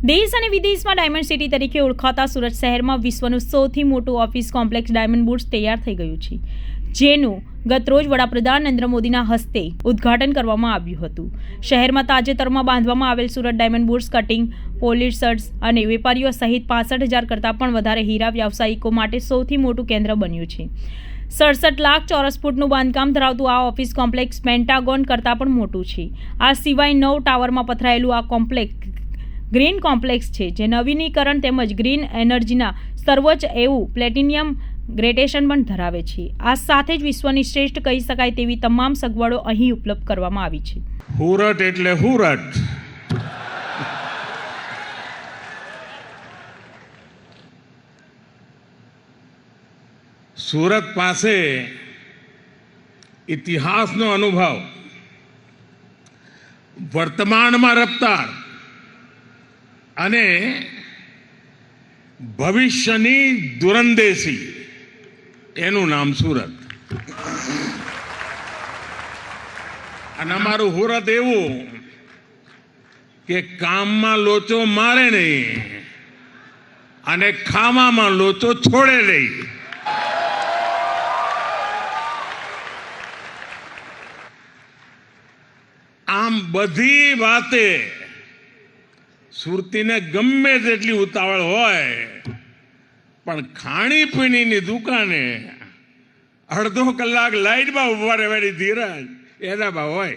દેશ અને વિદેશમાં ડાયમંડ સિટી તરીકે ઓળખાતા સુરત શહેરમાં વિશ્વનું સૌથી મોટું ઓફિસ કોમ્પ્લેક્સ ડાયમંડ બુર્સ તૈયાર થઈ ગયું છે, જેનું ગતરોજ વડાપ્રધાન નરેન્દ્ર મોદીના હસ્તે ઉદ્ઘાટન કરવામાં આવ્યું હતું. શહેરમાં તાજેતરમાં બાંધવામાં આવેલ સુરત ડાયમંડ બુર્સ કટિંગ, પોલિશર્સ અને વેપારીઓ સહિત 65,000 કરતાં પણ વધારે હીરા વ્યવસાયિકો માટે સૌથી મોટું કેન્દ્ર બન્યું છે. 67 લાખ ચોરસ ફૂટનું બાંધકામ ધરાવતું આ ઓફિસ કોમ્પ્લેક્સ પેન્ટાગોન કરતાં પણ મોટું છે. આ સિવાય 9 ટાવરમાં પથરાયેલું આ કોમ્પ્લેક્સ ગ્રીન કોમ્પ્લેક્સ છે, જે નવીનીકરણ તેમજ ગ્રીન એનર્જીના સર્વોચ્ચ એવું પ્લેટિનિયમ ગ્રેડેશન પણ ધરાવે છે. આ સાથે જ વિશ્વની શ્રેષ્ઠ કહી શકાય તેવી તમામ સગવડો અહીં ઉપલબ્ધ કરવામાં આવી છે. હુરટ એટલે હુરટ. સુરત પાસે ઇતિહાસનો અનુભવ, વર્તમાનમાં રફતાર અને ભવિષ્યની દૂરંદેશી, એનું નામ સુરત. અને અમારું સુરત એવું કે કામમાં લોચો મારે નહીં અને ખાવામાં લોચો છોડે નહીં. આમ બધી વાતે સુરતીને ગમે તેટલી ઉતાવળ હોય, પણ ખાણીપીણીની દુકાને અડધો કલાક લાઈટમાં ઉભા રહેવાની ધીરજ એનામાં હોય.